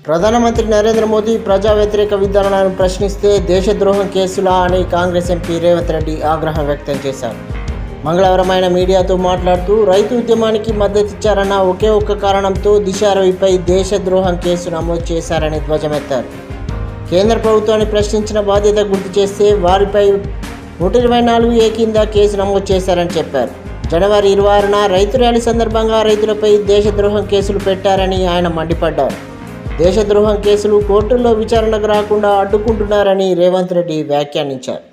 ప్రధానమంత్రి నరేంద్ర మోదీ ప్రజా వ్యతిరేక విధానాలను ప్రశ్నిస్తే దేశద్రోహం కేసులా అని కాంగ్రెస్ ఎంపీ రేవంత్ రెడ్డి ఆగ్రహం వ్యక్తం చేశారు. మంగళవారం ఆయన మీడియాతో మాట్లాడుతూ రైతు ఉద్యమానికి మద్దతిచ్చారన్న ఒకే ఒక్క కారణంతో దిశ రవిపై దేశద్రోహం కేసు నమోదు చేశారని ధ్వజమెత్తారు. కేంద్ర ప్రభుత్వాన్ని ప్రశ్నించిన బాధ్యత గుర్తు చేస్తే వారిపై 124A కింద కేసు నమోదు చేశారని చెప్పారు. జనవరి 26న రైతు ర్యాలీ సందర్భంగా రైతులపై దేశద్రోహం కేసులు పెట్టారని ఆయన మండిపడ్డారు. దేశద్రోహం కేసులు కోర్టుల్లో విచారణకు రాకుండా అడ్డుకుంటున్నారని రేవంత్ రెడ్డి వ్యాఖ్యానించారు.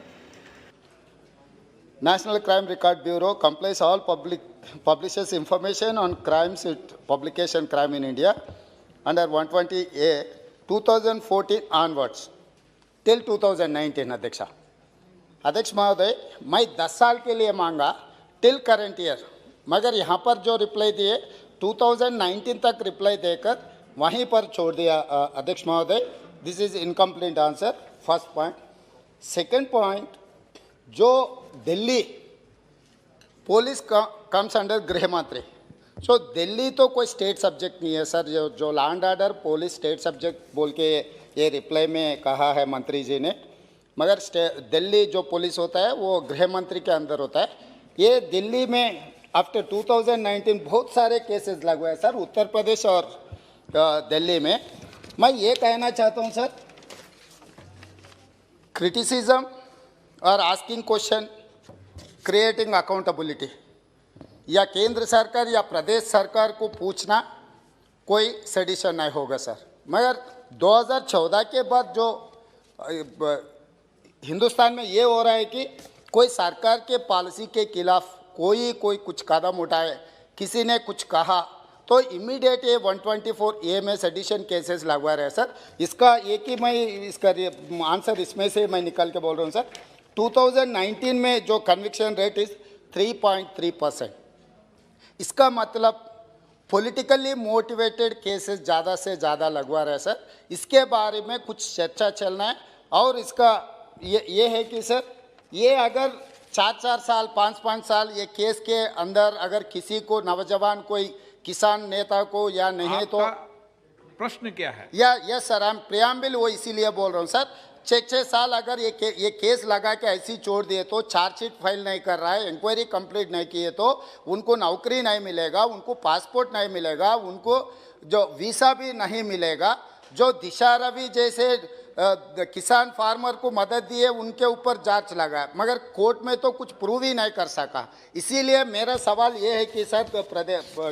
National Crime Record Bureau compiles all publishes information on crimes with publication crime in India under 120A 2014 onwards till 2019. अध्यक्ष महोदय, मैं 10 साल के लिए मांगा टिल करंट ईयर, मगर यहाँ पर जो रिप्लाई दिए 2019 तक रिप्लाई देकर वहीं पर छोड़ दिया. अध्यक्ष महोदय, this is incomplete answer. First point. Second point, जो दिल्ली पुलिस कम्स अंडर गृह मंत्री, सो दिल्ली तो कोई स्टेट सब्जेक्ट नहीं है सर. जो land order police state subject बोल के ये रिप्लाई में कहा है मंत्री जी ने, मगर दिल्ली जो पुलिस होता है वो गृह मंत्री के अंदर होता है. ये दिल्ली में आफ्टर 2019 बहुत सारे केसेस लगे हैं सर, उत्तर प्रदेश और दिल्ली में. मैं ये कहना चाहता हूँ सर, क्रिटिसिज्म और आस्किंग क्वेश्चन, क्रिएटिंग अकाउंटेबिलिटी, या केंद्र सरकार या प्रदेश सरकार को पूछना कोई सेडिशन नहीं होगा सर. मगर 2014 के बाद जो हिंदुस्तान में ये हो रहा है कि कोई सरकार के पॉलिसी के खिलाफ कोई कुछ कदम उठाए, किसी ने कुछ कहा तो इमीडिएट ये 124A में सेडिशन केसेस लगवा रहे हैं सर. इसका एक ही मैं इसका आंसर इसमें से मैं निकल के बोल रहा हूँ सर. 2019 में जो कन्विक्शन रेट इज 3.3%. इसका मतलब पॉलिटिकली मोटिवेटेड केसेस ज़्यादा से ज़्यादा लगवा रहे हैं सर. इसके बारे में कुछ चर्चा चलना है. और इसका ये है कि सर, ये अगर 4 साल 5 साल ये केस के अंदर अगर किसी को नौजवान कोई किसान नेता को या नहीं, तो प्रश्न क्या है? यस सर, हम प्रियम्बल वो इसीलिए बोल रहा हूँ सर. 6 साल अगर ये केस लगा के ऐसी छोड़ दिए तो चार्जशीट फाइल नहीं कर रहा है, इंक्वायरी कंप्लीट नहीं किए तो उनको नौकरी नहीं मिलेगा, उनको पासपोर्ट नहीं मिलेगा, उनको जो वीसा भी नहीं मिलेगा. जो दिशा रवि जैसे किसान फार्मर को मदद दिए उनके ऊपर जांच लगा, मगर कोर्ट में तो कुछ प्रूव ही नहीं कर सका. इसीलिए मेरा सवाल ये है कि सर,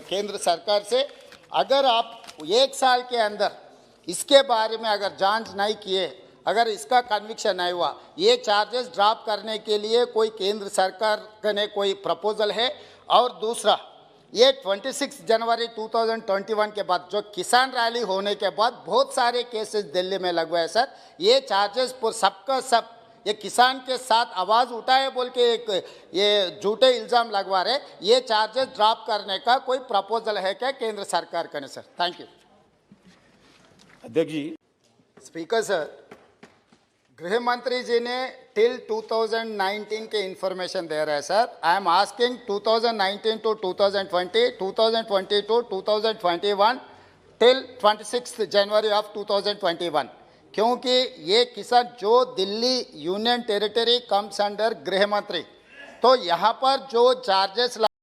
केंद्र सरकार से अगर आप 1 साल के अंदर इसके बारे में अगर जांच नहीं किए, अगर इसका कन्विक्शन नहीं हुआ, ये चार्जेस ड्रॉप करने के लिए कोई केंद्र सरकार ने कोई प्रपोजल है. और दूसरा, ये 26 जनवरी 2021 के बाद जो किसान रैली होने के बाद बहुत सारे केसेस दिल्ली में लगवाए सर. ये चार्जेस पर सबका सब ये किसान के साथ आवाज़ उठाए बोल के एक ये झूठे इल्ज़ाम लगवा रहे. ये चार्जेस ड्रॉप करने का कोई प्रपोजल है क्या केंद्र सरकार का? Sir, thank you. अध्यक्ष जी. स्पीकर सर, गृह मंत्री जी ने टिल 2019 के इंफॉर्मेशन दे रहे हैं sir. I am asking 2019 to 2020, 2020 to 2021 till 26 January of 2021, क्योंकि ये किसान जो Delhi union territory comes under गृह मंत्री, तो यहाँ पर जो चार्जेस